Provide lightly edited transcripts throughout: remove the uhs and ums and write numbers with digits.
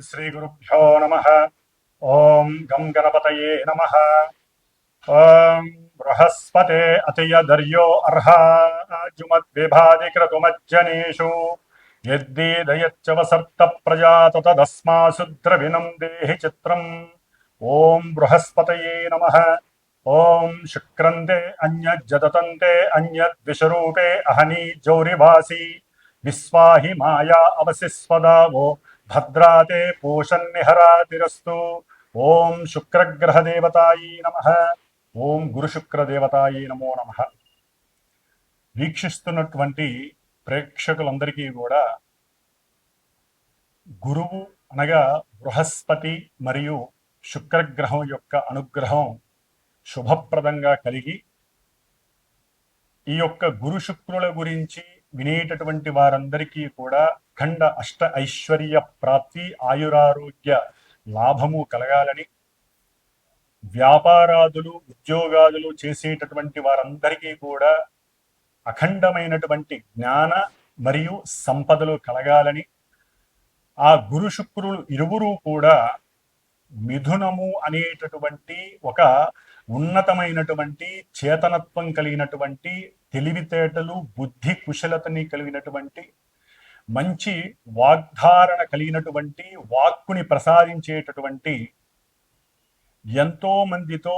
श्रीगुरुभ्यो नमः। ॐ गं गणपतये नमः। ॐ बृहस्पते अतियदर्यो अर्हाजुमद्विभादिक्रतुमज्जनेषु यद्दीदयच्च वसर्त प्रजात तदस्मासु द्रविणं देहि चित्रम्। ॐ बृहस्पतये नमः। ॐ शुक्रन्ते अन्यज्जदतन्ते अन्यद्विषरूपे अहनी जौरिवासी विश्वाहि माया अवसिस्वदावो भद्राते पूषन्निहरातिरस्तु। ఓం శుక్రగ్రహదేవతాయి నమ. ఓం గురుశుక్రదేవతాయి నమో నమ. వీక్షిస్తున్నటువంటి ప్రేక్షకులందరికీ కూడా గురువు అనగా బృహస్పతి మరియు శుక్రగ్రహం యొక్క అనుగ్రహం శుభప్రదంగా కలిగి ఈ యొక్క గురు శుక్రుల గురించి వినేటటువంటి వారందరికీ కూడా ఖండ అష్ట ఐశ్వర్య ప్రాప్తి ఆయురారోగ్య లాభము కలగాలని, వ్యాపారాదులు ఉద్యోగాదులు చేసేటటువంటి వారందరికీ కూడా అఖండమైనటువంటి జ్ఞాన మరియు సంపదలు కలగాలని, ఆ గురు శుక్రులు ఇరువురు కూడా మిథునము అనేటటువంటి ఒక ఉన్నతమైనటువంటి చేతనత్వం కలిగినటువంటి తెలివితేటలు బుద్ధి కుశలతని కలిగినటువంటి మంచి వాగ్ధారణ కలిగినటువంటి వాక్కుని ప్రసాదించేటటువంటి ఎంతో మందితో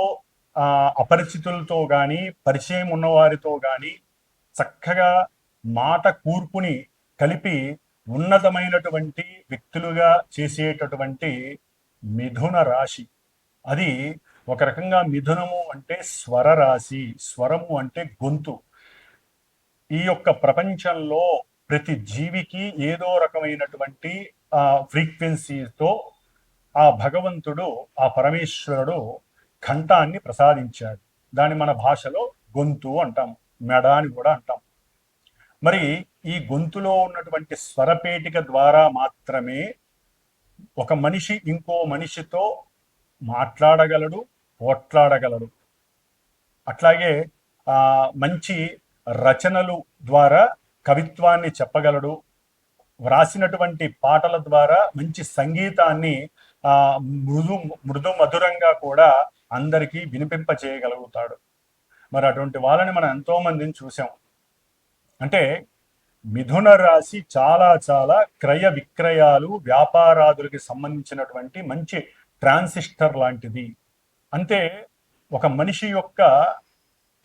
అపరిచితులతో కానీ పరిచయం ఉన్నవారితో కానీ చక్కగా మాట కూర్పుని కలిపి ఉన్నతమైనటువంటి వ్యక్తులుగా చేసేటటువంటి మిథున రాశి. అది ఒక రకంగా మిథునము అంటే స్వర రాశి, స్వరము అంటే గొంతు. ఈ యొక్క ప్రపంచంలో ప్రతి జీవికి ఏదో రకమైనటువంటి ఫ్రీక్వెన్సీతో ఆ భగవంతుడు, ఆ పరమేశ్వరుడు కంఠాన్ని ప్రసాదించాడు. దాన్ని మన భాషలో గొంతు అంటాం, మెడ అని కూడా అంటాం. మరి ఈ గొంతులో ఉన్నటువంటి స్వరపేటిక ద్వారా మాత్రమే ఒక మనిషి ఇంకో మనిషితో మాట్లాడగలడు, పోట్లాడగలడు. అట్లాగే మంచి రచనలు ద్వారా కవిత్వాన్ని చెప్పగలడు. వ్రాసినటువంటి పాటల ద్వారా మంచి సంగీతాన్ని మృదు మధురంగా కూడా అందరికీ వినిపింప చేయగలుగుతాడు. మరి అటువంటి వాళ్ళని మనం ఎంతో మందిని చూసాం. అంటే మిథున రాశి చాలా చాలా క్రయ విక్రయాలు వ్యాపారాదులకి సంబంధించినటువంటి మంచి ట్రాన్సిస్టర్ లాంటిది. అంటే ఒక మనిషి యొక్క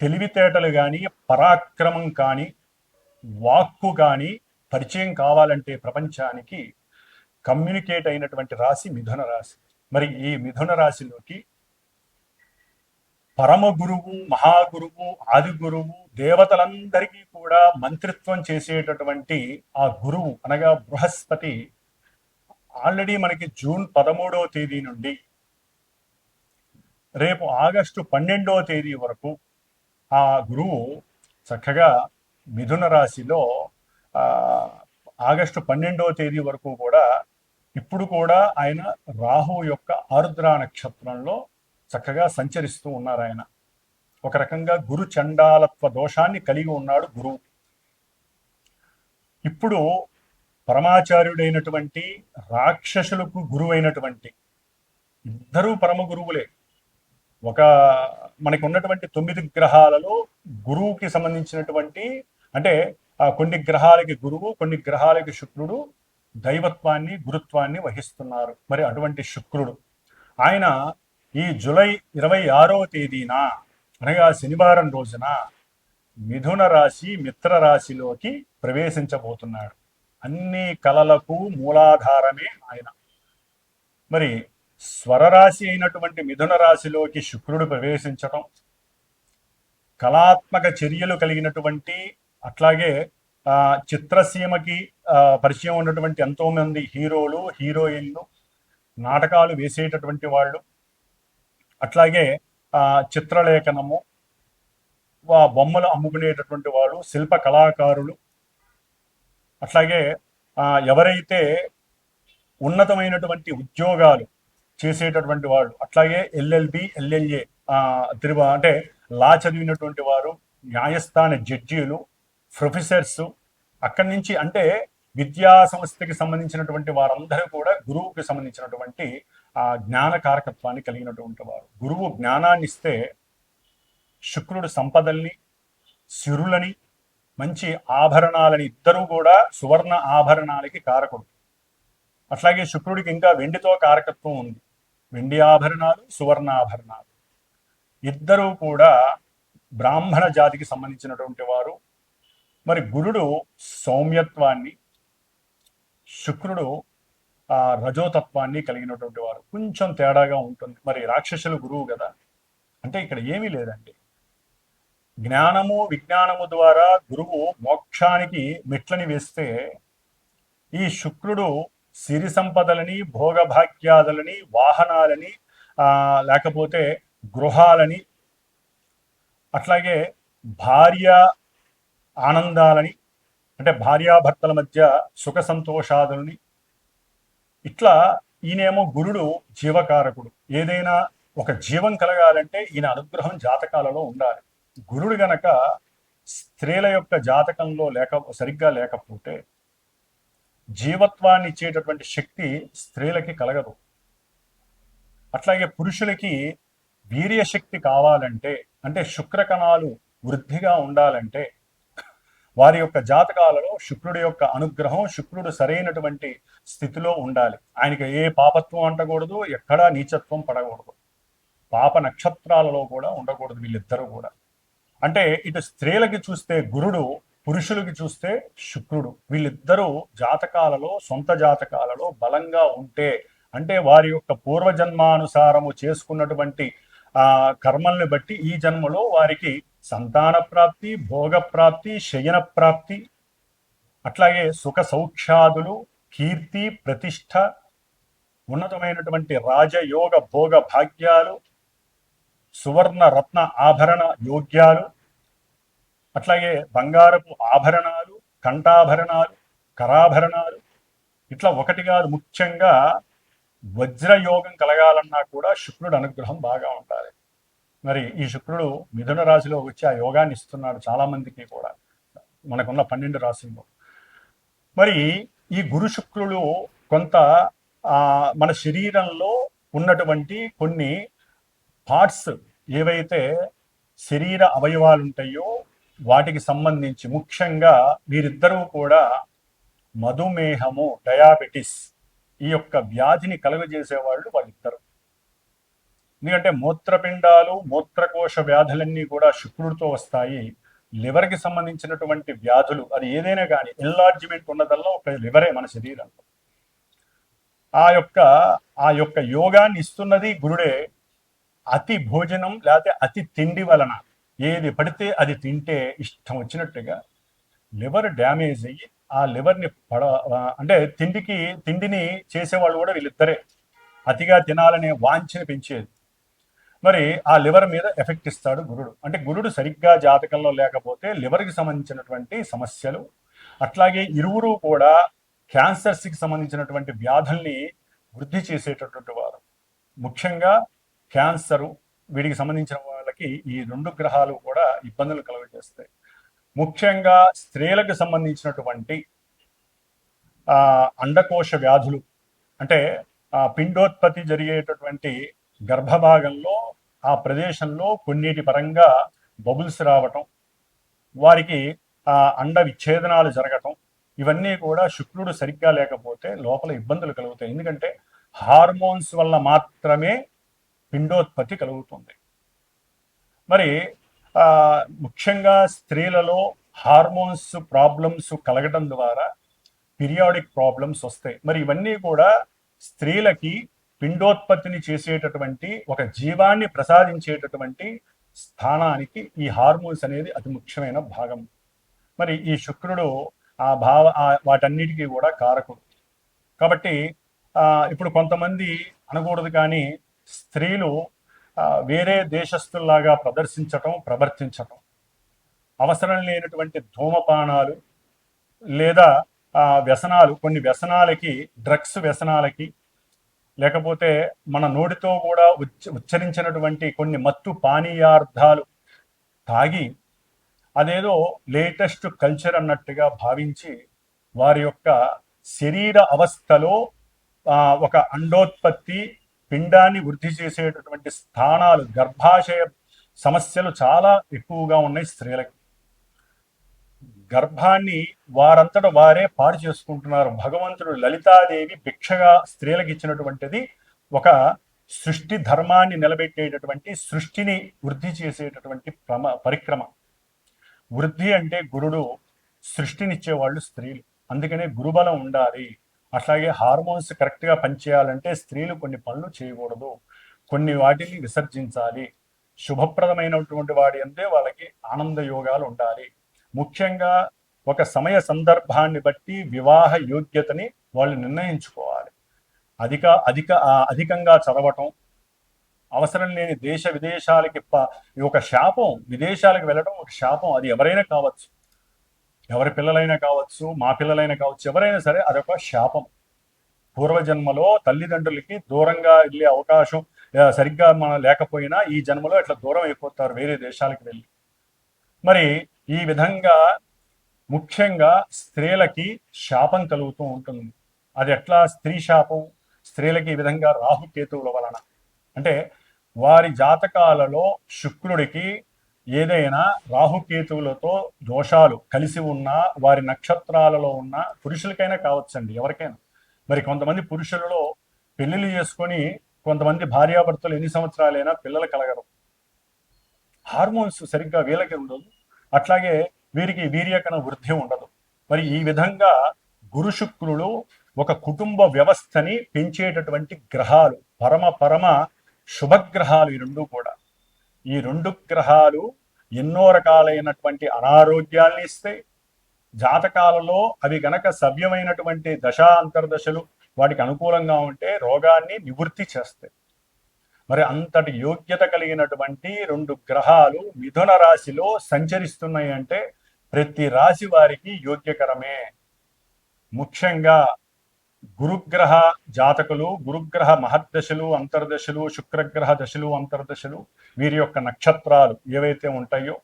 తెలివితేటలు కానీ, పరాక్రమం కానీ, వాక్కు కానీ పరిచయం కావాలంటే ప్రపంచానికి కమ్యూనికేట్ అయినటువంటి రాశి మిథున రాశి. మరి ఈ మిథున రాశిలోకి పరమ గురువు, మహాగురువు, ఆది గురువు, దేవతలందరికీ కూడా మంత్రిత్వం చేసేటటువంటి ఆ గురువు అనగా బృహస్పతి ఆల్రెడీ మనకి జూన్ 13వ తేదీ నుండి రేపు ఆగస్టు 12వ తేదీ వరకు ఆ గురువు చక్కగా మిథున రాశిలో ఆగస్టు 12వ తేదీ వరకు కూడా ఇప్పుడు కూడా ఆయన రాహు యొక్క ఆరుద్ర నక్షత్రంలో చక్కగా సంచరిస్తూ ఉన్నారు. ఆయన ఒక రకంగా గురు చండాలత్వ దోషాన్ని కలిగి ఉన్నాడు గురువు. ఇప్పుడు పరమాచార్యుడైనటువంటి రాక్షసులకు గురువైనటువంటి ఇద్దరూ పరమ గురువులే. ఒక మనకి ఉన్నటువంటి 9 గ్రహాలలో గురువుకి సంబంధించినటువంటి అంటే కొన్ని గ్రహాలకి గురువు, కొన్ని గ్రహాలకి శుక్రుడు దైవత్వాన్ని, గురుత్వాన్ని వహిస్తున్నారు. మరి అటువంటి శుక్రుడు ఆయన ఈ జూలై 26వ తేదీన అనగా శనివారం రోజున మిథున రాశి మిత్ర రాశిలోకి ప్రవేశించబోతున్నాడు. అన్ని కళలకు మూలాధారమే ఆయన. మరి స్వరరాశి అయినటువంటి మిథున రాశిలోకి శుక్రుడు ప్రవేశించటం, కళాత్మక చర్యలు కలిగినటువంటి అట్లాగే చిత్రసీమకి పరిచయం ఉన్నటువంటి ఎంతో మంది హీరోలు, హీరోయిన్లు, నాటకాలు వేసేటటువంటి వాళ్ళు, అట్లాగే చిత్రలేఖనము, బొమ్మలు అమ్ముకునేటటువంటి వాళ్ళు, శిల్ప కళాకారులు, అట్లాగే ఎవరైతే ఉన్నతమైనటువంటి ఉద్యోగాలు చేసేటటువంటి వాళ్ళు, అట్లాగే ఎల్ఎల్బి, ఎల్ఎల్ఏ అంటే లా చదివినటువంటి వారు, న్యాయస్థాన జడ్జీలు, ప్రొఫెసర్స్, అక్కడి నుంచి అంటే విద్యా సంస్థకి సంబంధించినటువంటి వారందరూ కూడా గురువుకి సంబంధించినటువంటి ఆ జ్ఞాన కారకత్వాన్ని కలిగినటువంటి వారు. గురువు జ్ఞానాన్ని ఇస్తే శుక్రుడు సంపదల్ని, సిరులని, మంచి ఆభరణాలని, ఇద్దరూ కూడా సువర్ణ ఆభరణాలకి కారకుడు. అట్లాగే శుక్రుడికి ఇంకా వెండితో కారకత్వం ఉంది. వెండి ఆభరణాలు, సువర్ణ ఆభరణాలు, ఇద్దరూ కూడా బ్రాహ్మణ జాతికి సంబంధించినటువంటి వారు. మరి గురుడు సౌమ్యత్వాన్ని, శుక్రుడు రజోతత్వాన్ని కలిగినటువంటి వారు. కొంచెం తేడాగా ఉంటుంది. మరి రాక్షసులు గురువు కదా, అంటే ఇక్కడ ఏమీ లేదండి. జ్ఞానము విజ్ఞానము ద్వారా గురువు మోక్షానికి మెట్లని వేస్తే, ఈ శుక్రుడు సిరి సంపదలని, భోగభాగ్యాదులని, వాహనాలని, లేకపోతే గృహాలని, అట్లాగే భార్య ఆనందాలని, అంటే భార్యాభర్తల మధ్య సుఖ సంతోషాదులని, ఇట్లా ఈయనేమో గురుడు జీవకారకుడు. ఏదైనా ఒక జీవం కలగాలంటే ఈయన అనుగ్రహం జాతకాలలో ఉండాలి. గురుడు గనక స్త్రీల యొక్క జాతకంలో సరిగ్గా లేకపోతే జీవత్వాన్ని ఇచ్చేటటువంటి శక్తి స్త్రీలకి కలగదు. అట్లాగే పురుషులకి వీర్యశక్తి కావాలంటే, అంటే శుక్రకణాలు వృద్ధిగా ఉండాలంటే వారి యొక్క జాతకాలలో శుక్రుడి యొక్క అనుగ్రహం, శుక్రుడు సరైనటువంటి స్థితిలో ఉండాలి. ఆయనకి ఏ పాపత్వం అంటకూడదు, ఎక్కడా నీచత్వం పడకూడదు, పాప నక్షత్రాలలో కూడా ఉండకూడదు వీళ్ళిద్దరూ కూడా. అంటే ఇటు స్త్రీలకి చూస్తే గురుడు, పురుషులకి చూస్తే శుక్రుడు. వీళ్ళిద్దరూ జాతకాలలో, సొంత జాతకాలలో బలంగా ఉంటే, అంటే వారి యొక్క పూర్వజన్మానుసారము చేసుకున్నటువంటి కర్మల్ని బట్టి ఈ జన్మలో వారికి సంతాన ప్రాప్తి, భోగ ప్రాప్తి, శయన ప్రాప్తి, అట్లాగే సుఖ సౌఖ్యాదులు, కీర్తి, ప్రతిష్ట, ఉన్నతమైనటువంటి రాజయోగ భోగ భాగ్యాలు, సువర్ణ రత్న ఆభరణ యోగ్యాలు, అట్లాగే బంగారపు ఆభరణాలు, కంఠాభరణాలు, కరాభరణాలు, ఇట్లా ఒకటి కాదు, ముఖ్యంగా వజ్రయోగం కలగాలన్నా కూడా శుక్రుడు అనుగ్రహం బాగా ఉండాలి. మరి ఈ శుక్రుడు మిథున రాశిలో వచ్చి ఆ యోగాన్ని ఇస్తున్నాడు చాలా మందికి కూడా, మనకున్న 12 రాశుల్లో. మరి ఈ గురు శుక్రులు కొంత మన శరీరంలో ఉన్నటువంటి కొన్ని పార్ట్స్, ఏవైతే శరీర అవయవాలు ఉంటాయో వాటికి సంబంధించి, ముఖ్యంగా వీరిద్దరూ కూడా మధుమేహము, డయాబెటిస్, ఈ యొక్క వ్యాధిని కలుగజేసేవాళ్ళు వాళ్ళిద్దరు. ఎందుకంటే మూత్రపిండాలు, మూత్రకోశ వ్యాధులన్నీ కూడా శుక్రుడితో వస్తాయి. లివర్కి సంబంధించినటువంటి వ్యాధులు, అది ఏదైనా కానీ ఎన్లార్జ్మెంట్ ఉన్నదల్లా ఒక లివరే మన శరీరంలో. ఆ యొక్క యోగాన్ని ఇస్తున్నది గురుడే. అతి భోజనం లేకపోతే అతి తిండి వలన ఏది పడితే అది తింటే ఇష్టం వచ్చినట్టుగా లివర్ డ్యామేజ్ అయ్యి ఆ లివర్ని అంటే తిండిని చేసేవాళ్ళు కూడా వీళ్ళిద్దరే. అతిగా తినాలనే వాంఛని పెంచేది. మరి ఆ లివర్ మీద ఎఫెక్ట్ ఇస్తాడు గురుడు. అంటే గురుడు సరిగ్గా జాతకంలో లేకపోతే లివర్కి సంబంధించినటువంటి సమస్యలు, అట్లాగే ఇరువురు కూడా క్యాన్సర్స్కి సంబంధించినటువంటి వ్యాధుల్ని వృద్ధి చేసేటటువంటి వారు. ముఖ్యంగా క్యాన్సరు, వీడికి సంబంధించిన వాళ్ళకి ఈ 2 గ్రహాలు కూడా ఇబ్బందులు కలుగజేస్తాయి. ముఖ్యంగా స్త్రీలకు సంబంధించినటువంటి అండకోశ వ్యాధులు, అంటే పిండోత్పత్తి జరిగేటటువంటి గర్భభాగంలో ఆ ప్రదేశంలో కొన్నిటి పరంగా బబుల్స్ రావటం, వారికి అండ విచ్ఛేదనాలు జరగటం, ఇవన్నీ కూడా శుక్రుడు సరిగ్గా లేకపోతే లోపల ఇబ్బందులు కలుగుతాయి. ఎందుకంటే హార్మోన్స్ వల్ల మాత్రమే పిండోత్పత్తి కలుగుతుంది. మరి ముఖ్యంగా స్త్రీలలో హార్మోన్స్ ప్రాబ్లమ్స్ కలగడం ద్వారా పీరియాడిక్ ప్రాబ్లమ్స్ వస్తాయి. మరి ఇవన్నీ కూడా స్త్రీలకి పిండోత్పత్తిని చేసేటటువంటి, ఒక జీవాన్ని ప్రసాదించేటటువంటి స్థానానికి ఈ హార్మోన్స్ అనేది అతి ముఖ్యమైన భాగం. మరి ఈ శుక్రుడు వాటన్నిటికీ కూడా కారకుడు. కాబట్టి ఇప్పుడు కొంతమంది అనకూడదు కానీ స్త్రీలు వేరే దేశస్తుల్లాగా ప్రవర్తించటం, అవసరం లేనటువంటి ధూమపానాలు లేదా వ్యసనాలు, కొన్ని వ్యసనాలకి, డ్రగ్స్ వ్యసనాలకి, లేకపోతే మన నోటితో కూడా ఉచ్చరించినటువంటి కొన్ని మత్తు పానీయార్థాలు తాగి అదేదో లేటెస్ట్ కల్చర్ అన్నట్టుగా భావించి వారి యొక్క శరీర అవస్థలో ఒక అండోత్పత్తి పిండాన్ని వృద్ధి చేసేటటువంటి స్థానాలు, గర్భాశయ సమస్యలు చాలా ఎక్కువగా ఉన్నాయి స్త్రీలకి. గర్భాన్ని వారంతట వారే పాడు చేసుకుంటున్నారు. భగవంతుడు లలితాదేవి భిక్షగా స్త్రీలకు ఇచ్చినటువంటిది ఒక సృష్టి ధర్మాన్ని నిలబెట్టేటటువంటి, సృష్టిని వృద్ధి చేసేటటువంటి పరిక్రమ. వృద్ధి అంటే గురుడు, సృష్టినిచ్చేవాళ్ళు స్త్రీలు. అందుకనే గురుబలం ఉండాలి. అట్లాగే హార్మోన్స్ కరెక్ట్గా పనిచేయాలంటే స్త్రీలు కొన్ని పనులు చేయకూడదు, కొన్ని వాటిని విసర్జించాలి. శుభప్రదమైనటువంటి వాడి అంతే వాళ్ళకి ఆనంద యోగాలు ఉండాలి. ముఖ్యంగా ఒక సమయ సందర్భాన్ని బట్టి వివాహ యోగ్యతని వాళ్ళు నిర్ణయించుకోవాలి. అధికంగా చదవటం, అవసరం లేని దేశ విదేశాలకి ఒక శాపం. విదేశాలకు వెళ్ళడం ఒక శాపం. అది ఎవరైనా కావచ్చు, ఎవరి పిల్లలైనా కావచ్చు, మా పిల్లలైనా కావచ్చు, ఎవరైనా సరే అదొక శాపం. పూర్వజన్మలో తల్లిదండ్రులకి దూరంగా వెళ్ళే అవకాశం సరిగ్గా లేకపోయినా ఈ జన్మలో ఇట్లా దూరం అయిపోతారు వేరే దేశాలకు వెళ్ళి. మరి ఈ విధంగా ముఖ్యంగా స్త్రీలకి శాపం కలుగుతూ ఉంటుంది. అది ఎట్లా స్త్రీ శాపం? స్త్రీలకి ఈ విధంగా రాహుకేతువుల వలన. అంటే వారి జాతకాలలో శుక్రుడికి ఏదైనా రాహుకేతువులతో దోషాలు కలిసి ఉన్నా, వారి నక్షత్రాలలో ఉన్న, పురుషులకైనా కావచ్చండి, ఎవరికైనా. మరి కొంతమంది పురుషులలో పెళ్లిళ్ళు చేసుకొని కొంతమంది భార్యాభర్తలు ఎన్ని సంవత్సరాలైనా పిల్లలు కలగరు. హార్మోన్స్ సరిగ్గా వీళ్ళకి ఉండదు, అట్లాగే వీరికి వీర్యకణ వృద్ధి ఉండదు. మరి ఈ విధంగా గురు శుక్రులు ఒక కుటుంబ వ్యవస్థని పెంచేటటువంటి గ్రహాలు, పరమ శుభగ్రహాలు ఈ రెండు కూడా. ఈ రెండు గ్రహాలు ఎన్నో రకాలైనటువంటి అనారోగ్యాల్ని ఇస్తాయి. జాతకాలలో అవి గనక సవ్యమైనటువంటి దశా అంతర్దశలు వాటికి అనుకూలంగా ఉంటే రోగాన్ని నివృత్తి చేస్తాయి. మరి అంతటి యోగ్యత కలిగినటువంటి రెండు గ్రహాలు మిథున రాశిలో సంచరిస్తున్నాయి అంటే ప్రతి రాశి వారికి యోగ్యకరమే. ముఖ్యంగా గురుగ్రహ జాతకులు, గురుగ్రహ మహర్దశలు, అంతర్దశలు, శుక్రగ్రహ దశలు, అంతర్దశలు, వీరి యొక్క నక్షత్రాలు ఏవైతే ఉంటాయో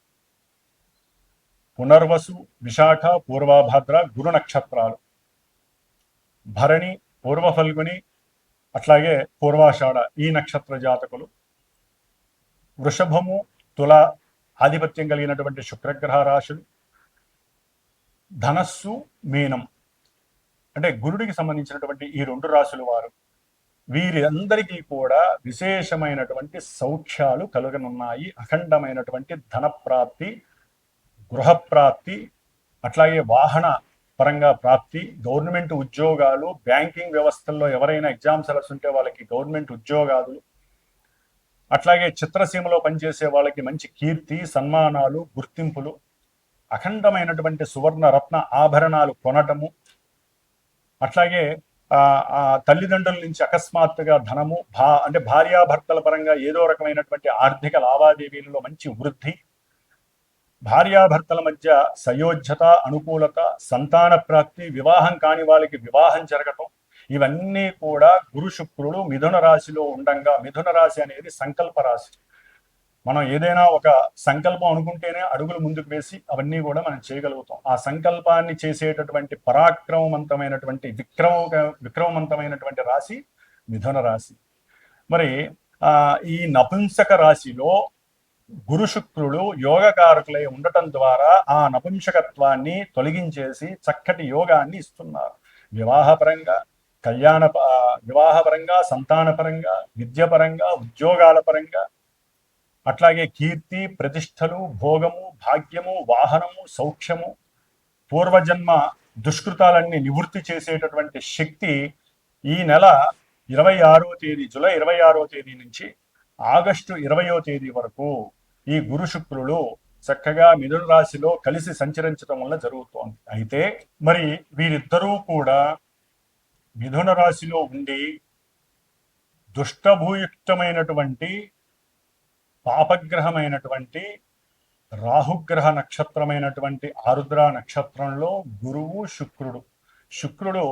పునర్వసు, విశాఖ, పూర్వభాద్ర గురు నక్షత్రాలు, భరణి, పూర్వ ఫల్గుని, అట్లాగే పూర్వాషాఢ ఈ నక్షత్ర జాతకులు, వృషభము, తుల ఆధిపత్యం కలిగినటువంటి శుక్రగ్రహ రాశులు, ధనస్సు, మీనం అంటే గురుడికి సంబంధించినటువంటి ఈ రెండు రాశుల వారు, వీరందరికీ కూడా విశేషమైనటువంటి సౌఖ్యాలు కలుగనున్నాయి. అఖండమైనటువంటి ధనప్రాప్తి, గృహప్రాప్తి, అట్లాగే వాహన పరంగా ప్రాప్తి, గవర్నమెంట్ ఉద్యోగాలు, బ్యాంకింగ్ వ్యవస్థల్లో ఎవరైనా ఎగ్జామ్స్ రాస్తుంటే వాళ్ళకి గవర్నమెంట్ ఉద్యోగాలు, అట్లాగే చిత్రసీమలో పనిచేసే వాళ్ళకి మంచి కీర్తి, సన్మానాలు, గుర్తింపులు, అఖండమైనటువంటి సువర్ణ రత్న ఆభరణాలు కొనటము, అట్లాగే తల్లిదండ్రుల నుంచి అకస్మాత్తుగా ధనము, అంటే భార్యాభర్తల పరంగా ఏదో రకమైనటువంటి ఆర్థిక లావాదేవీలలో మంచి వృద్ధి, భార్యాభర్తల మధ్య సయోధ్యత, అనుకూలత, సంతాన ప్రాప్తి, వివాహం కాని వాళ్ళకి వివాహం జరగటం, ఇవన్నీ కూడా గురు శుక్రుడు మిథున రాశిలో ఉండంగా. మిథున రాశి అనేది సంకల్ప రాశి. మనం ఏదైనా ఒక సంకల్పం అనుకుంటేనే అడుగులు ముందుకు వేసి అవన్నీ కూడా మనం చేయగలుగుతాం. ఆ సంకల్పాన్ని చేసేటటువంటి పరాక్రమవంతమైనటువంటి విక్రమవంతమైనటువంటి రాశి మిథున రాశి. మరి ఈ నపుంసక రాశిలో గురు శుక్రుడు యోగకారకులై ఉండటం ద్వారా ఆ నపుంసకత్వాన్ని తొలగించేసి చక్కటి యోగాన్ని ఇస్తున్నారు. వివాహపరంగా, వివాహపరంగా, సంతానపరంగా, విద్యపరంగా, ఉద్యోగాల పరంగా, అట్లాగే కీర్తి, ప్రతిష్టలు, భోగము, భాగ్యము, వాహనము, సౌఖ్యము, పూర్వజన్మ దుష్కృతాలన్నీ నివృత్తి చేసేటటువంటి శక్తి ఈ నెల 26వ తేదీ, జూలై 26వ తేదీ నుంచి ఆగస్టు 20వ తేదీ వరకు ఈ గురు శుక్రులు చక్కగా మిథున రాశిలో కలిసి సంచరించడం వల్ల జరుగుతోంది. అయితే మరి వీరిద్దరూ కూడా మిథున రాశిలో ఉండి దుష్టభూయుక్తమైనటువంటి పాపగ్రహమైనటువంటి రాహుగ్రహ నక్షత్రమైనటువంటి ఆరుద్ర నక్షత్రంలో గురువు శుక్రుడు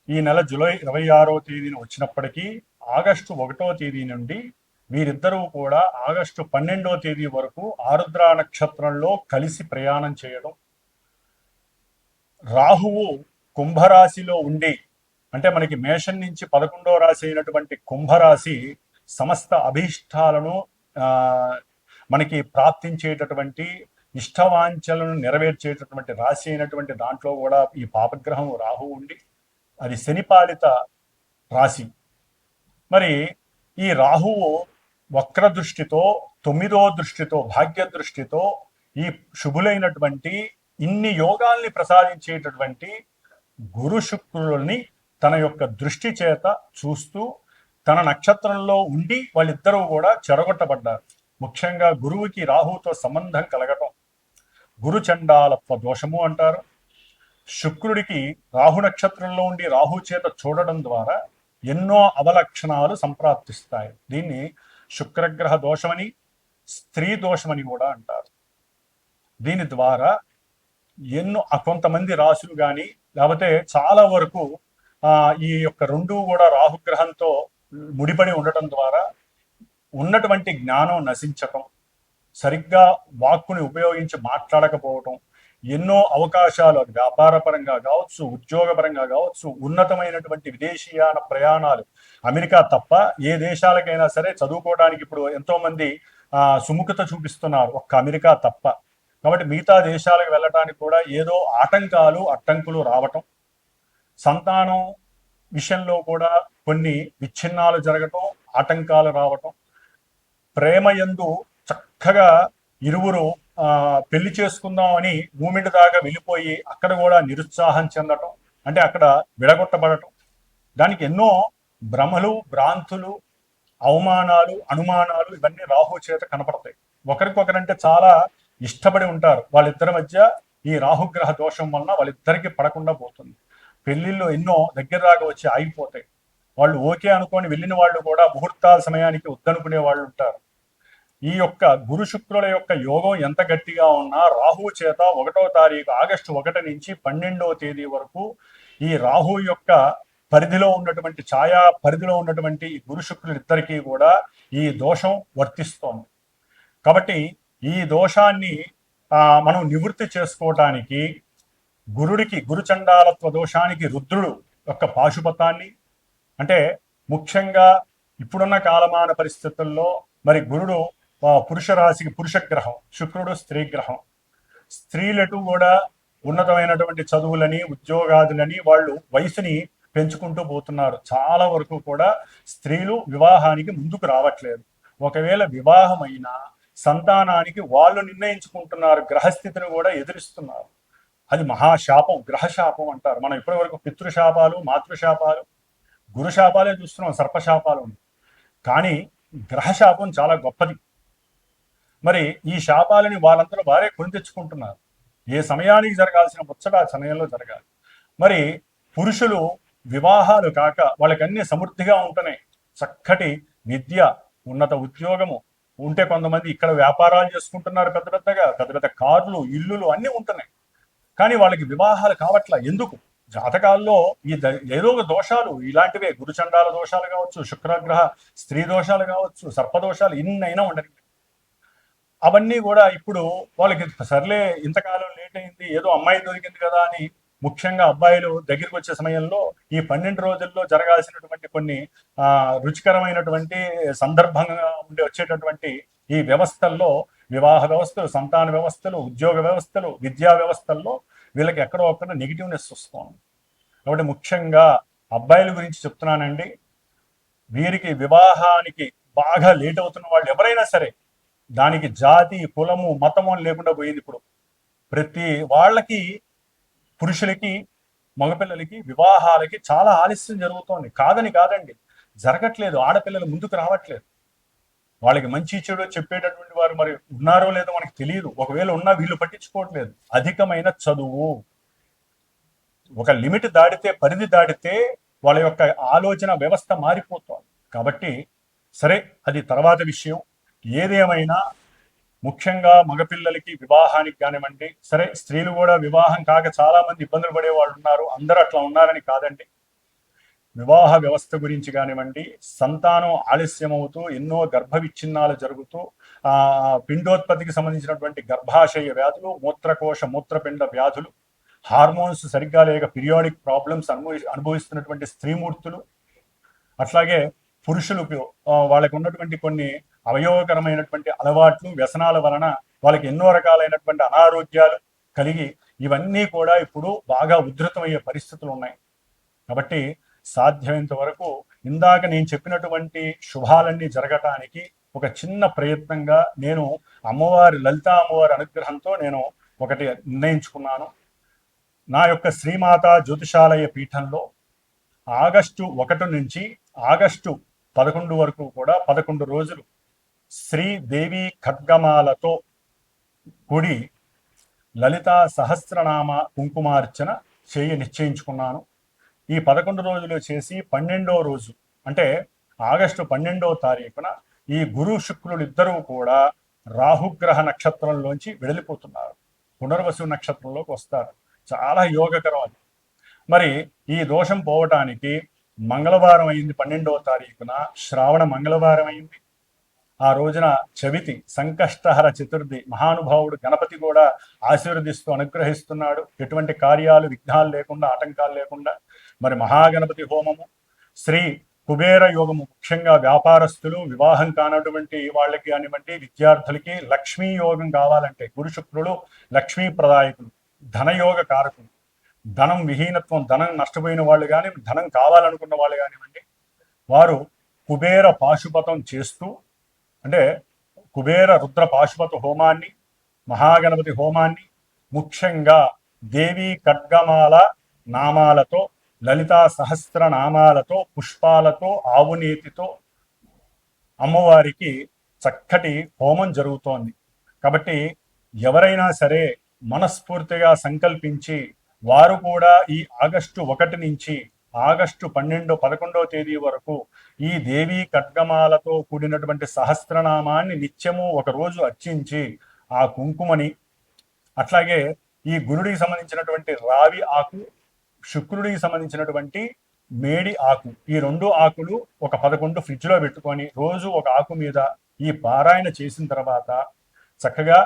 ఈ నెల జూలై 26వ తేదీన వచ్చినప్పటికీ ఆగస్టు 1వ తేదీ నుండి వీరిద్దరూ కూడా ఆగస్టు 12వ తేదీ వరకు ఆరుద్ర నక్షత్రంలో కలిసి ప్రయాణం చేయడం, రాహువు కుంభరాశిలో ఉండి, అంటే మనకి మేషం నుంచి 11వ రాశి అయినటువంటి కుంభరాశి సమస్త అభీష్టాలను ఆ, మనకి ప్రాప్తించేటటువంటి ఇష్టవాంఛలను నెరవేర్చేటటువంటి రాశి అయినటువంటి దాంట్లో కూడా ఈ పాపగ్రహం రాహు ఉండి, అది శనిపాలిత రాశి. మరి ఈ రాహువు వక్ర దృష్టితో, 9వ దృష్టితో, భాగ్య దృష్టితో ఈ శుభులైనటువంటి ఇన్ని యోగాల్ని ప్రసాదించేటటువంటి గురు శుక్రుల్ని తన యొక్క దృష్టి చేత చూస్తూ తన నక్షత్రంలో ఉండి వాళ్ళిద్దరూ కూడా చెరగొట్టబడ్డారు. ముఖ్యంగా గురువుకి రాహుతో సంబంధం కలగటం గురు చండాలత్వ దోషము అంటారు. శుక్రుడికి రాహు నక్షత్రంలో ఉండి రాహు చేత చూడడం ద్వారా ఎన్నో అవలక్షణాలు సంప్రాప్తిస్తాయి. దీన్ని శుక్రగ్రహ దోషమని, స్త్రీ దోషమని కూడా అంటారు. దీని ద్వారా ఎన్నో కొంతమంది రాశులు కానీ లేకపోతే చాలా వరకు ఈ యొక్క రెండు కూడా రాహుగ్రహంతో ముడిపడి ఉండటం ద్వారా ఉన్నటువంటి జ్ఞానం నశించటం, సరిగ్గా వాక్కుని ఉపయోగించి మాట్లాడకపోవటం, ఎన్నో అవకాశాలు వ్యాపార పరంగా కావచ్చు, ఉద్యోగపరంగా కావచ్చు, ఉన్నతమైనటువంటి విదేశీయాన ప్రయాణాలు, అమెరికా తప్ప ఏ దేశాలకైనా సరే చదువుకోవడానికి ఇప్పుడు ఎంతో మంది సుముఖత చూపిస్తున్నారు, ఒక్క అమెరికా తప్ప. కాబట్టి మిగతా దేశాలకు వెళ్ళటానికి కూడా ఏదో ఆటంకాలు అడ్డంకులు రావటం, సంతానం విషయంలో కూడా కొన్ని విచ్ఛిన్నాలు జరగటం, ఆటంకాలు రావటం, ప్రేమయందు చక్కగా ఇరువురు పెళ్లి చేసుకుందామని మూమెంట్ దాకా వెళ్ళిపోయి అక్కడ కూడా నిరుత్సాహం చెందటం, అంటే అక్కడ విడగొట్టబడటం, దానికి ఎన్నో భ్రమలు, భ్రాంతులు, అవమానాలు, అనుమానాలు ఇవన్నీ రాహు చేత కనపడతాయి. ఒకరికొకరంటే చాలా ఇష్టపడి ఉంటారు, వాళ్ళిద్దరి మధ్య ఈ రాహుగ్రహ దోషం వలన వాళ్ళిద్దరికి పడకుండా పోతుంది. పెళ్లిళ్ళు ఎన్నో దగ్గర దాకా వచ్చి ఆగిపోతాయి. వాళ్ళు ఓకే అనుకొని వెళ్ళిన వాళ్ళు కూడా ముహూర్తాల సమయానికి వద్దనుకునే వాళ్ళు ఉంటారు. ఈ యొక్క గురు శుక్రుల యొక్క యోగం ఎంత గట్టిగా ఉన్నా రాహువు చేత 1వ తారీఖు ఆగస్టు 1 నుంచి 12వ తేదీ వరకు ఈ రాహు యొక్క పరిధిలో ఉన్నటువంటి ఛాయా పరిధిలో ఉన్నటువంటి ఈ గురు శుక్రులిద్దరికీ కూడా ఈ దోషం వర్తిస్తోంది. కాబట్టి ఈ దోషాన్ని మనం నివృత్తి చేసుకోవటానికి గురుడికి, గురుచండాలత్వ దోషానికి రుద్రుడు యొక్క పాశుపతాన్ని, అంటే ముఖ్యంగా ఇప్పుడున్న కాలమాన పరిస్థితుల్లో మరి గురుడు పురుష రాశికి పురుష గ్రహం, శుక్రుడు స్త్రీ గ్రహం. స్త్రీలటు కూడా ఉన్నతమైనటువంటి చదువులని, ఉద్యోగాదులని వాళ్ళు వయసుని పెంచుకుంటూ పోతున్నారు. చాలా వరకు కూడా స్త్రీలు వివాహానికి ముందుకు రావట్లేదు. ఒకవేళ వివాహమైనా సంతానానికి వాళ్ళు నిర్ణయించుకుంటున్నారు, గ్రహస్థితిని కూడా ఎదురిస్తున్నారు. అది మహాశాపం, గ్రహశాపం అంటారు. మనం ఇప్పటి వరకు పితృశాపాలు, మాతృశాపాలు, గురుశాపాలే చూస్తున్నాం, సర్పశాపాలు. కానీ గ్రహశాపం చాలా గొప్పది. మరి ఈ శాపాలని వాళ్ళందరూ వారే కొని తెచ్చుకుంటున్నారు. ఏ సమయానికి జరగాల్సిన ముచ్చట ఆ సమయంలో జరగాలి. మరి పురుషులు వివాహాలు కాక వాళ్ళకన్నీ సమృద్ధిగా ఉంటున్నాయి. చక్కటి విద్య, ఉన్నత ఉద్యోగము ఉంటే, కొంతమంది ఇక్కడ వ్యాపారాలు చేసుకుంటున్నారు, పెద్ద పెద్దగా పెద్ద పెద్ద కార్లు, ఇల్లులు అన్నీ ఉంటున్నాయి. కానీ వాళ్ళకి వివాహాలు కావట్లా. ఎందుకు? జాతకాల్లో ఈ ఏదో దోషాలు ఇలాంటివే, గురుచండాల దోషాలు కావచ్చు, శుక్రగ్రహ స్త్రీ దోషాలు కావచ్చు, సర్పదోషాలు ఎన్నైనా ఉండని. అవన్నీ కూడా ఇప్పుడు వాళ్ళకి సర్లే ఇంతకాలం లేట్ అయింది, ఏదో అమ్మాయి దొరికింది కదా అని, ముఖ్యంగా అబ్బాయిలు దగ్గరికి వచ్చే సమయంలో ఈ 12 రోజుల్లో జరగాల్సినటువంటి కొన్ని రుచికరమైనటువంటి సందర్భంగా వచ్చేటటువంటి ఈ వ్యవస్థల్లో, వివాహ వ్యవస్థలు, సంతాన వ్యవస్థలు, ఉద్యోగ వ్యవస్థలు, విద్యా వ్యవస్థల్లో వీళ్ళకి ఎక్కడో ఒక్కడ నెగిటివ్నెస్ వస్తుంది. కాబట్టి ముఖ్యంగా అబ్బాయిల గురించి చెప్తున్నానండి. వీరికి వివాహానికి బాగా లేట్ అవుతున్న వాళ్ళు ఎవరైనా సరే, దానికి జాతి, కులము, మతము లేకుండా పోయింది. ఇప్పుడు ప్రతి వాళ్ళకి, పురుషులకి, మగపిల్లలకి వివాహాలకి చాలా ఆలస్యం జరుగుతోంది. కాదండి, జరగట్లేదు. ఆడపిల్లలు ముందుకు రావట్లేదు. వాళ్ళకి మంచి చెడు చెప్పేటటువంటి వారు మరి ఉన్నారో లేదో మనకు తెలియదు. ఒకవేళ ఉన్నా వీళ్ళు పట్టించుకోవట్లేదు. అధికమైన చదువు, ఒక లిమిట్ దాటితే, పరిధి దాటితే వాళ్ళ యొక్క ఆలోచన వ్యవస్థ మారిపోతుంది. కాబట్టి సరే, అది తర్వాత విషయం. ఏదేమైనా ముఖ్యంగా మగపిల్లలకి వివాహానికి కానివ్వండి, సరే స్త్రీలు కూడా వివాహం కాక చాలా మంది ఇబ్బందులు పడే వాళ్ళు ఉన్నారు. అందరూ అట్లా ఉన్నారని కాదండి. వివాహ వ్యవస్థ గురించి కానివ్వండి, సంతానం ఆలస్యం అవుతూ ఎన్నో గర్భ విచ్ఛిన్నాలు జరుగుతూ పిండోత్పత్తికి సంబంధించినటువంటి గర్భాశయ వ్యాధులు, మూత్రకోశ మూత్రపిండ వ్యాధులు, హార్మోన్స్ సరిగ్గా లేక పీరియాడిక్ ప్రాబ్లమ్స్ అనుభవిస్తున్నటువంటి స్త్రీమూర్తులు, అట్లాగే పురుషులకు వాళ్ళకి ఉన్నటువంటి కొన్ని అవయవకరమైనటువంటి అలవాట్లు, వ్యసనాల వలన వాళ్ళకి ఎన్నో రకాలైనటువంటి అనారోగ్యాలు కలిగి ఇవన్నీ కూడా ఇప్పుడు బాగా ఉధృతమయ్యే పరిస్థితులు ఉన్నాయి. కాబట్టి సాధ్యమైనంత వరకు ఇందాక నేను చెప్పినటువంటి శుభాలన్నీ జరగటానికి ఒక చిన్న ప్రయత్నంగా నేను లలితా అమ్మవారి అనుగ్రహంతో నేను ఒకటి నిర్ణయించుకున్నాను. నా యొక్క శ్రీమాత జ్యోతిషాలయ పీఠంలో ఆగస్టు 1 నుంచి ఆగస్టు 11 వరకు కూడా 11 రోజులు శ్రీదేవి ఖడ్గమాలతో కూడి లలితా సహస్రనామ కుంకుమార్చన నిశ్చయించుకున్నాను. ఈ 11 రోజులు చేసి 12వ రోజు అంటే ఆగస్టు 12వ తారీఖున ఈ గురు శుక్రులు ఇద్దరూ కూడా రాహుగ్రహ నక్షత్రంలోంచి వెడలిపోతున్నారు, పునర్వసు నక్షత్రంలోకి వస్తారు. చాలా యోగకరం అది. మరి ఈ దోషం పోవటానికి మంగళవారం అయింది, 12వ తారీఖున శ్రావణ మంగళవారం అయింది. ఆ రోజున చవితి సంకష్టహర చతుర్థి, మహానుభావుడు గణపతి కూడా ఆశీర్వదిస్తూ అనుగ్రహిస్తున్నాడు, ఎటువంటి కార్యాలు విఘ్నాలు లేకుండా ఆటంకాలు లేకుండా. మరి మహాగణపతి హోమము, శ్రీ కుబేర యోగము, ముఖ్యంగా వ్యాపారస్తులు, వివాహం కానటువంటి వాళ్ళకి కానివ్వండి, విద్యార్థులకి లక్ష్మీ యోగం కావాలంటే గురు శుక్రులు లక్ష్మీ ప్రదాయకులు, ధనయోగ కారకులు. ధనం విహీనత్వం, ధనం నష్టపోయిన వాళ్ళు కానీ, ధనం కావాలనుకున్న వాళ్ళు కానివ్వండి, వారు కుబేర పాశుపతం చేస్తూ, అంటే కుబేర రుద్ర పాశుపత హోమాన్ని, మహాగణపతి హోమాన్ని, ముఖ్యంగా దేవీ ఖడ్గమాల నామాలతో, లలితా సహస్ర నామాలతో, పుష్పాలతో, ఆవునేతితో అమ్మవారికి చక్కటి హోమం జరుగుతోంది. కాబట్టి ఎవరైనా సరే మనస్ఫూర్తిగా సంకల్పించి వారు కూడా ఈ ఆగస్టు 1 నుంచి ఆగస్టు 11వ తేదీ వరకు ఈ దేవీ ఖడ్గమాలతో కూడినటువంటి సహస్రనామాన్ని నిత్యము ఒకరోజు అర్చించి ఆ కుంకుమని, అట్లాగే ఈ గురుడికి సంబంధించినటువంటి రావి ఆకు, శుక్రుడికి సంబంధించినటువంటి మేడి ఆకు, ఈ 2 ఆకులు ఒక 11 ఫ్రిడ్జ్లో పెట్టుకొని రోజు ఒక ఆకు మీద ఈ పారాయణ చేసిన తర్వాత చక్కగా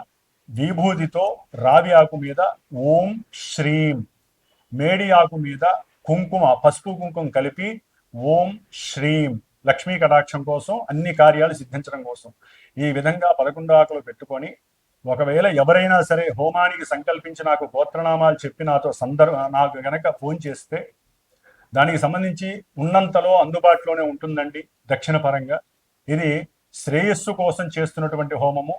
విభూతితో రావి ఆకు మీద ఓం శ్రీం, మేడి ఆకు మీద కుంకుమ, పసుపు కుంకుమ కలిపి ఓం శ్రీం, లక్ష్మీ కటాక్షం కోసం, అన్ని కార్యాలు సిద్ధించడం కోసం ఈ విధంగా 11 ఆకులు పెట్టుకొని, ఒకవేళ ఎవరైనా సరే హోమానికి సంకల్పించి నాకు గోత్రనామాలు చెప్పి నాకు గనక ఫోన్ చేస్తే దానికి సంబంధించి ఉన్నంతలో అందుబాటులోనే ఉంటుందండి. దక్షిణ పరంగా ఇది శ్రేయస్సు కోసం చేస్తున్నటువంటి హోమము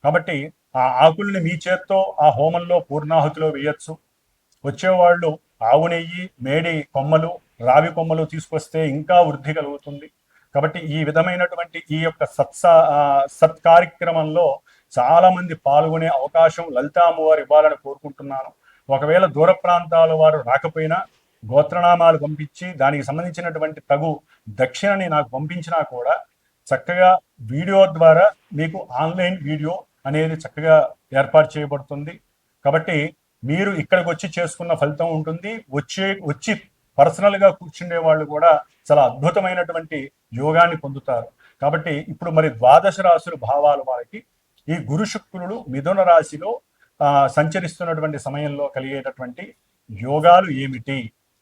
కాబట్టి ఆ ఆకుల్ని మీ చేత్తో ఆ హోమంలో పూర్ణాహుతిలో వేయచ్చు. వచ్చేవాళ్ళు ఆవు నెయ్యి, మేడి కొమ్మలు, రావి కొమ్మలు తీసుకొస్తే ఇంకా వృద్ధి కలుగుతుంది. కాబట్టి ఈ విధమైనటువంటి ఈ యొక్క సత్కార్యక్రమంలో చాలా మంది పాల్గొనే అవకాశం లలితా అమ్మవారు ఇవ్వాలని కోరుకుంటున్నాను. ఒకవేళ దూర ప్రాంతాల వారు రాకపోయినా గోత్రనామాలు పంపించి దానికి సంబంధించినటువంటి తగు దక్షిణని నాకు పంపించినా కూడా చక్కగా వీడియో ద్వారా మీకు ఆన్లైన్ వీడియో అనేది చక్కగా ఏర్పాటు చేయబడుతుంది. కాబట్టి మీరు ఇక్కడికి వచ్చి చేసుకున్న ఫలితం ఉంటుంది. వచ్చి పర్సనల్గా కూర్చుండే వాళ్ళు కూడా చాలా అద్భుతమైనటువంటి యోగాన్ని పొందుతారు. కాబట్టి ఇప్పుడు మరి ద్వాదశ రాశుల భావాలు వారికి ఈ గురు శుక్రుడు మిథున రాశిలో సంచరిస్తున్నటువంటి సమయంలో కలిగేటటువంటి యోగాలు ఏమిటి,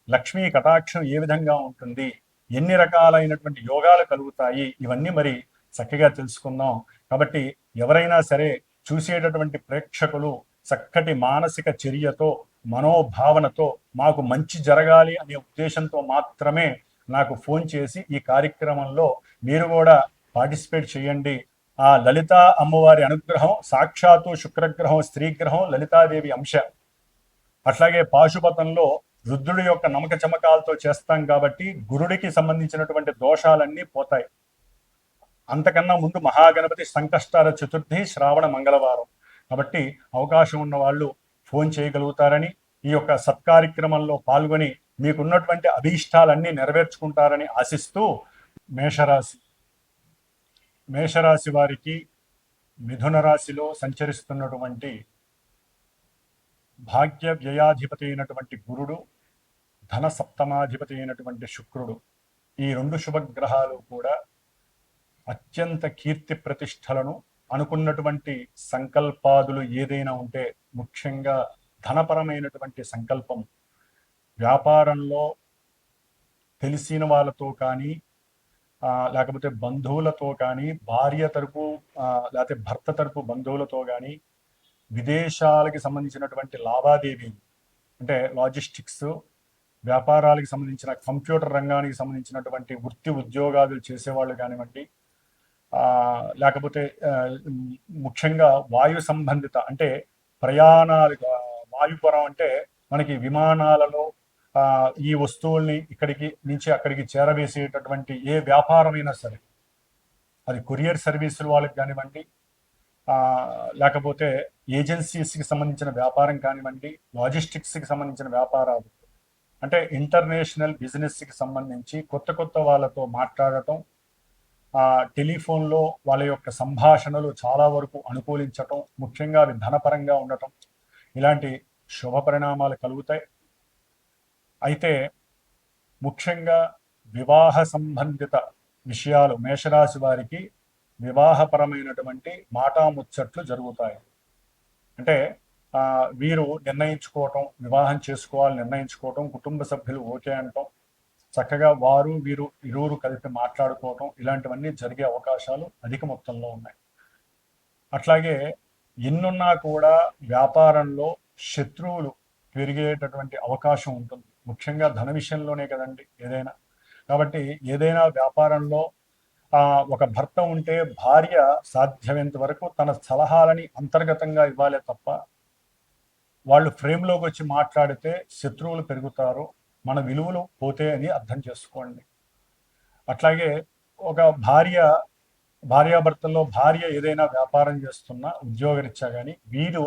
లక్ష్మీ కటాక్షం ఏ విధంగా ఉంటుంది, ఎన్ని రకాలైనటువంటి యోగాలు కలుగుతాయి, ఇవన్నీ మరి చక్కగా తెలుసుకుందాం. కాబట్టి ఎవరైనా సరే చూసేటటువంటి ప్రేక్షకులు చక్కటి మానసిక చర్యతో, మనోభావనతో మాకు మంచి జరగాలి అనే ఉద్దేశంతో మాత్రమే నాకు ఫోన్ చేసి ఈ కార్యక్రమంలో మీరు కూడా పార్టిసిపేట్ చేయండి. ఆ లలితా అమ్మవారి అనుగ్రహం, సాక్షాత్తు శుక్రగ్రహం, స్త్రీగ్రహం, లలితాదేవి అంశ, అట్లాగే పాశుపతంలో రుద్రుడి యొక్క నమ్మక చమకాలతో చేస్తాం కాబట్టి గురుడికి సంబంధించినటువంటి దోషాలన్నీ పోతాయి. అంతకన్నా ముందు మహాగణపతి సంకష్టార చతుర్థి శ్రావణ మంగళవారం కాబట్టి అవకాశం ఉన్న వాళ్ళు ఫోన్ చేయగలుగుతారని, ఈ యొక్క సత్కార్యక్రమంలో పాల్గొని మీకున్నటువంటి అభీష్టాలన్నీ నెరవేర్చుకుంటారని ఆశిస్తూ మేషరాశి వారికి మిథున రాశిలో సంచరిస్తున్నటువంటి భాగ్య వ్యయాధిపతి అయినటువంటి గురుడు, ధన సప్తమాధిపతి అయినటువంటి శుక్రుడు, ఈ 2 శుభగ్రహాలు కూడా అత్యంత కీర్తి ప్రతిష్టలను, అనుకున్నటువంటి సంకల్పాదులు ఏదైనా ఉంటే ముఖ్యంగా ధనపరమైనటువంటి సంకల్పం, వ్యాపారంలో తెలిసిన వాళ్ళతో కానీ లేకపోతే బంధువులతో కానీ, భార్య తరపు లేకపోతే భర్త తరపు బంధువులతో కానీ, విదేశాలకి సంబంధించినటువంటి లావాదేవీలు అంటే లాజిస్టిక్స్, వ్యాపారాలకు సంబంధించిన కంప్యూటర్ రంగానికి సంబంధించినటువంటి వృత్తి ఉద్యోగాలు చేసేవాళ్ళు కానివ్వండి, లేకపోతే ముఖ్యంగా వాయు సంబంధిత అంటే ప్రయాణాలు, వాయుపురం అంటే మనకి విమానాలలో ఈ వస్తువుల్ని ఇక్కడికి నుంచి అక్కడికి చేరవేసేటటువంటి ఏ వ్యాపారమైనా సరే, అది కొరియర్ సర్వీసులు వాళ్ళకి కానివ్వండి, లేకపోతే ఏజెన్సీస్కి సంబంధించిన వ్యాపారం కానివ్వండి, లాజిస్టిక్స్కి సంబంధించిన వ్యాపారాలు అంటే ఇంటర్నేషనల్ బిజినెస్కి సంబంధించి కొత్త కొత్త వాళ్ళతో మాట్లాడటం, టెలిఫోన్లో వాళ్ళ యొక్క సంభాషణలు చాలా వరకు అనుకూలించటం, ముఖ్యంగా అవి ధనపరంగా ఉండటం, ఇలాంటి శుభ పరిణామాలు కలుగుతాయి. అయితే ముఖ్యంగా వివాహ సంబంధిత విషయాలు మేషరాశి వారికి వివాహపరమైనటువంటి మాటాముచ్చట్లు జరుగుతాయి. అంటే వీరు నిర్ణయించుకోవటం, వివాహం చేసుకోవాలని నిర్ణయించుకోవటం, కుటుంబ సభ్యులు ఓకే అంటాం, చక్కగా వారు వీరు ఇరువురు కలిపి మాట్లాడుకోవటం, ఇలాంటివన్నీ జరిగే అవకాశాలు అధిక మొత్తంలో ఉన్నాయి. అట్లాగే ఎన్నున్నా కూడా వ్యాపారంలో శత్రువులు పెరిగేటటువంటి అవకాశం ఉంటుంది, ముఖ్యంగా ధన విషయంలోనే కదండి ఏదైనా. కాబట్టి ఏదైనా వ్యాపారంలో ఒక భర్త ఉంటే భార్య సాధ్యమైనంత వరకు తన సలహాలని అంతర్గతంగా ఇవ్వాలే తప్ప వాళ్ళు ఫ్రేమ్లోకి వచ్చి మాట్లాడితే శత్రువులు పెరుగుతారు, మన విలువలు పోతే అని అర్థం చేసుకోండి. అట్లాగే ఒక భార్యాభర్తల్లో భార్య ఏదైనా వ్యాపారం చేస్తున్నా ఉద్యోగరీత్యా కానీ, వీరు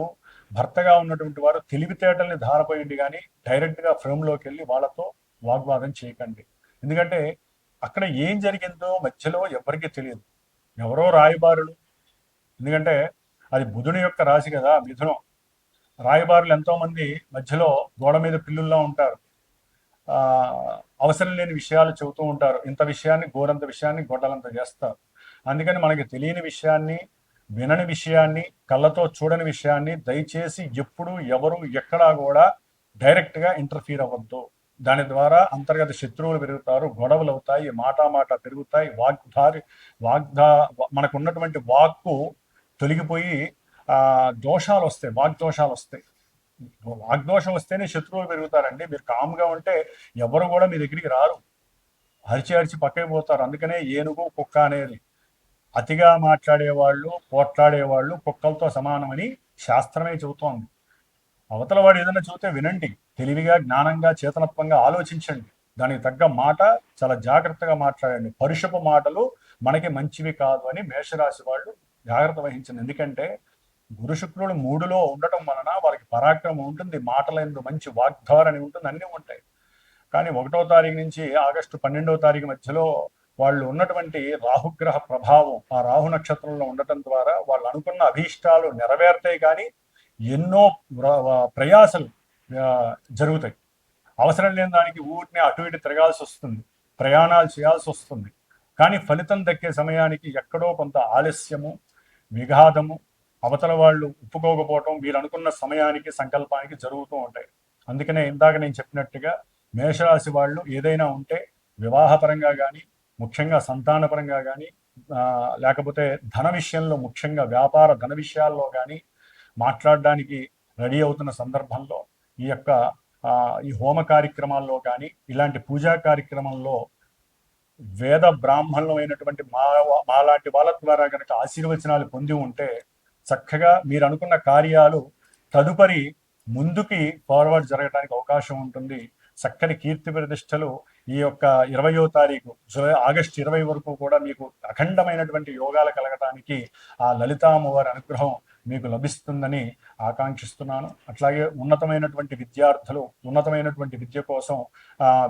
భర్తగా ఉన్నటువంటి వారు తెలివితేటల్ని ధారపోయండి కానీ డైరెక్ట్గా ఫ్రేమ్లోకి వెళ్ళి వాళ్ళతో వాగ్వాదం చేయకండి. ఎందుకంటే అక్కడ ఏం జరిగిందో మధ్యలో ఎవరికి తెలియదు, ఎవరో రాయబారులు. ఎందుకంటే అది బుధుని యొక్క రాశి కదా మిథునం. రాయబారులు ఎంతోమంది మధ్యలో గోడ మీద పిల్లుల్లా ఉంటారు, అవసరం లేని విషయాలు చెబుతూ ఉంటారు, ఇంత విషయాన్ని గోరంత విషయాన్ని గొడ్డలంత చేస్తారు. అందుకని మనకి తెలియని విషయాన్ని, వినని విషయాన్ని, కళ్ళతో చూడని విషయాన్ని దయచేసి ఎప్పుడు ఎవరు ఎక్కడా కూడా డైరెక్ట్గా ఇంటర్ఫీర్ అవ్వద్దు. దాని ద్వారా అంతర్గత శత్రువులు పెరుగుతారు, గొడవలు అవుతాయి, మాట పెరుగుతాయి, మనకు ఉన్నటువంటి వాక్కు తొలగిపోయి దోషాలు వస్తాయి, వాగ్దోషాలు వస్తాయి. వాగ్దోషం వస్తేనే శత్రువులు పెరుగుతారండి. మీరు కామ్గా ఉంటే ఎవరు కూడా మీ దగ్గరికి రారు, అరిచి పక్కకి పోతారు. అందుకనే ఏనుగు కుక్క అనేది, అతిగా మాట్లాడేవాళ్ళు పోట్లాడేవాళ్ళు కుక్కలతో సమానమని శాస్త్రమే చెబుతోంది. అవతల వాడు ఏదైనా చూస్తే వినండి, తెలివిగా జ్ఞానంగా చేతనత్వంగా ఆలోచించండి, దానికి తగ్గ మాట చాలా జాగ్రత్తగా మాట్లాడండి. పరుషపు మాటలు మనకి మంచివి కాదు అని మేషరాశి వాళ్ళు జాగ్రత్త వహించండి. ఎందుకంటే గురు శుక్రుడు 3లో ఉండటం వలన వాళ్ళకి పరాక్రమం ఉంటుంది, మాటలందు మంచి వాగ్ధారణ ఉంటుంది, అన్నీ ఉంటాయి. కానీ 1వ తారీఖు నుంచి ఆగస్టు 12వ తారీఖు మధ్యలో వాళ్ళు ఉన్నటువంటి రాహుగ్రహ ప్రభావం ఆ రాహు నక్షత్రంలో ఉండటం ద్వారా వాళ్ళు అనుకున్న అభీష్టాలు నెరవేరుతాయి, కానీ ఎన్నో ప్రయాసలు జరుగుతాయి. అవసరం లేని దానికి ఊరిని అటు ఇటు తిరగాల్సి వస్తుంది, ప్రయాణాలు చేయాల్సి వస్తుంది. కానీ ఫలితం దక్కే సమయానికి ఎక్కడో కొంత ఆలస్యము, విఘాతము, అవతల వాళ్ళు ఒప్పుకోకపోవటం వీరు అనుకున్న సమయానికి సంకల్పానికి జరుగుతూ ఉంటాయి. అందుకనే ఇందాక నేను చెప్పినట్టుగా మేషరాశి వాళ్ళు ఏదైనా ఉంటే వివాహపరంగా కానీ, ముఖ్యంగా సంతానపరంగా కానీ, లేకపోతే ధన విషయంలో ముఖ్యంగా వ్యాపార ధన విషయాల్లో కానీ మాట్లాడడానికి రెడీ అవుతున్న సందర్భంలో ఈ హోమ కార్యక్రమాల్లో కానీ, ఇలాంటి పూజా కార్యక్రమంలో వేద బ్రాహ్మణులైనటువంటి మాలాంటి వాళ్ళ ద్వారా కనుక ఆశీర్వచనాలు పొంది ఉంటే చక్కగా మీరు అనుకున్న కార్యాలు తదుపరి ముందుకి ఫార్వర్డ్ జరగడానికి అవకాశం ఉంటుంది. చక్కని కీర్తి ప్రతిష్టలు ఈ యొక్క 20వ తారీఖు ఆగస్టు 20 వరకు కూడా మీకు అఖండమైనటువంటి యోగాలు కలగటానికి ఆ లలితామ్మవారి అనుగ్రహం మీకు లభిస్తుందని ఆకాంక్షిస్తున్నాను. అట్లాగే ఉన్నతమైనటువంటి విద్యార్థులు ఉన్నతమైనటువంటి విద్య కోసం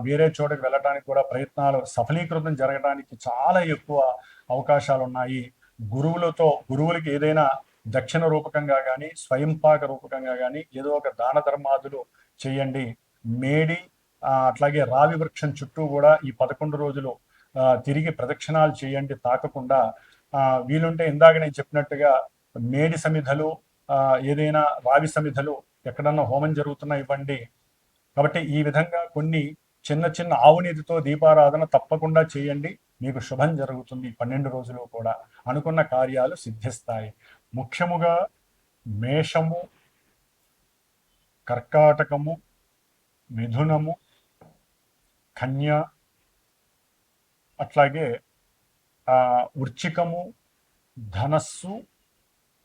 వేరే చోటకి వెళ్ళడానికి కూడా ప్రయత్నాలు సఫలీకృతం జరగడానికి చాలా ఎక్కువ అవకాశాలు ఉన్నాయి. గురువులకి ఏదైనా దక్షిణ రూపకంగా కానీ, స్వయంపాక రూపకంగా కానీ ఏదో ఒక దాన ధర్మాదులు చేయండి. మేడి అట్లాగే రావి వృక్షం చుట్టూ కూడా ఈ 11 రోజులు తిరిగి ప్రదక్షిణాలు చేయండి తాకకుండా. వీలుంటే ఇందాక నేను చెప్పినట్టుగా మేడి సమిధలు, ఏదైనా రావి సమిధలు ఎక్కడన్నా హోమం జరుగుతున్నా ఇవ్వండి. కాబట్టి ఈ విధంగా కొన్ని చిన్న చిన్న ఆవునీతితో దీపారాధన తప్పకుండా చేయండి. మీకు శుభం జరుగుతుంది. 12 రోజులు కూడా అనుకున్న కార్యాలు సిద్ధిస్తాయి. ముఖ్యముగా మేషము, కర్కాటకము, మిథునము, కన్య, అట్లాగే వృచ్చికము, ధనస్సు,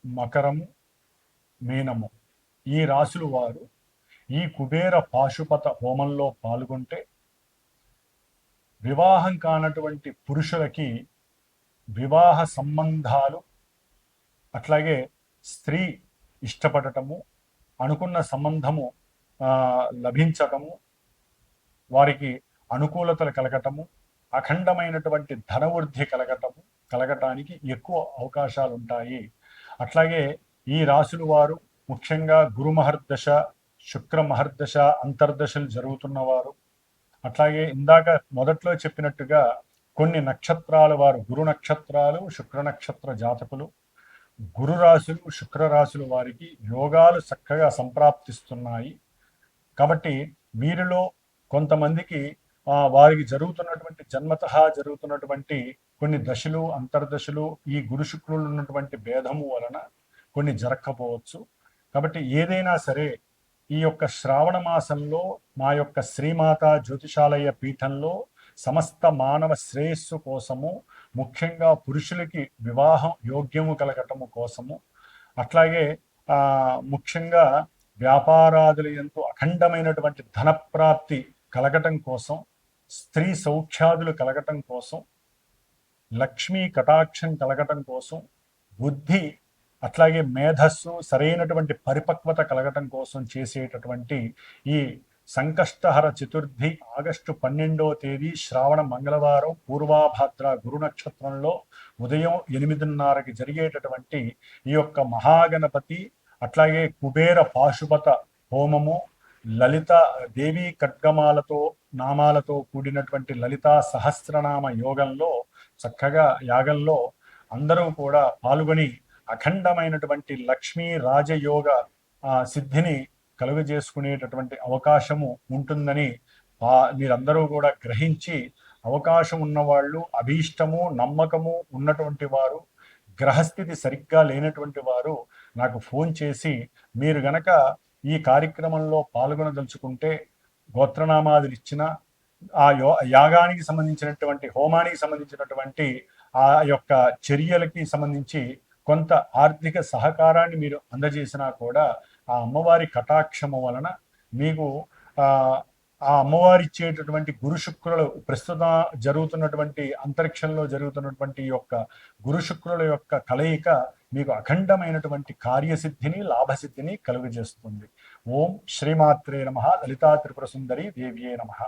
మకరము, మీనము ఈ రాశులు వారు ఈ కుబేర పాశుపత హోమంలో పాల్గొంటే వివాహం కానటువంటి పురుషులకి వివాహ సంబంధాలు, అట్లాగే స్త్రీ ఇష్టపడటము, అనుకున్న సంబంధము లభించటము, వారికి అనుకూలతలు కలగటము, అఖండమైనటువంటి ధనవృద్ధి కలగటానికి ఎక్కువ అవకాశాలు ఉంటాయి. అట్లాగే ఈ రాశులు వారు ముఖ్యంగా గురు మహర్దశ, శుక్ర మహర్దశ అంతర్దశలు జరుగుతున్నవారు, అట్లాగే ఇందాక మొదట్లో చెప్పినట్టుగా కొన్ని నక్షత్రాల వారు గురు నక్షత్రాలు, శుక్ర నక్షత్ర జాతకులు, గురు రాశులు, శుక్ర రాశులు వారికి యోగాలు చక్కగా సంప్రాప్తిస్తున్నాయి. కాబట్టి వీరిలో కొంతమందికి వారికి జరుగుతున్నటువంటి జన్మతః జరుగుతున్నటువంటి కొన్ని దశలు, అంతర్దశలు ఈ గురు శుక్రులు ఉన్నటువంటి భేదము వలన కొన్ని జరగకపోవచ్చు. కాబట్టి ఏదైనా సరే ఈ యొక్క శ్రావణ మాసంలో మా యొక్క శ్రీమాత జ్యోతిషాలయ పీఠంలో సమస్త మానవ శ్రేయస్సు కోసము, ముఖ్యంగా పురుషులకి వివాహం యోగ్యము కలగటము కోసము, అట్లాగే ముఖ్యంగా వ్యాపారాదులు ఎంతో అఖండమైనటువంటి ధనప్రాప్తి కలగటం కోసం, స్త్రీ సౌఖ్యాదులు కలగటం కోసం, లక్ష్మీ కటాక్షం కలగటం కోసం, బుద్ధి అట్లాగే మేధస్సు సరైనటువంటి పరిపక్వత కలగటం కోసం చేసేటటువంటి ఈ సంకష్టహర చతుర్థి ఆగస్టు 12వ తేదీ శ్రావణ మంగళవారం పూర్వాభాద్ర గురు నక్షత్రంలో ఉదయం 8:30కి జరిగేటటువంటి ఈ యొక్క మహాగణపతి అట్లాగే కుబేర పాశుపత హోమము, లలిత దేవీ ఖడ్గమాలతో నామాలతో కూడినటువంటి లలితా సహస్రనామ చక్కగా యాగంలో అందరూ కూడా పాల్గొని అఖండమైనటువంటి లక్ష్మీ రాజయోగ సిద్ధిని కలుగజేసుకునేటటువంటి అవకాశము ఉంటుందని మీరందరూ కూడా గ్రహించి, అవకాశం ఉన్నవాళ్ళు, అభీష్టము నమ్మకము ఉన్నటువంటి వారు, గ్రహస్థితి సరిగ్గా లేనటువంటి వారు నాకు ఫోన్ చేసి మీరు గనక ఈ కార్యక్రమంలో పాల్గొనదలుచుకుంటే గోత్రనామాదులు ఇచ్చిన ఆ యాగానికి సంబంధించినటువంటి హోమానికి సంబంధించినటువంటి ఆ యొక్క చర్యలకి సంబంధించి కొంత ఆర్థిక సహకారాన్ని మీరు అందజేసినా కూడా ఆ అమ్మవారి కటాక్షము వలన మీకు ఆ అమ్మవారి ఇచ్చేటటువంటి గురు శుక్రులు ప్రస్తుతం జరుగుతున్నటువంటి అంతరిక్షంలో జరుగుతున్నటువంటి యొక్క గురు శుక్రుల యొక్క కలయిక మీకు అఖండమైనటువంటి కార్యసిద్ధిని, లాభసిద్ధిని కలుగజేస్తుంది. ఓం శ్రీమాత్రే నమః. లలితా త్రిపుర సుందరి దేవ్యే నమః.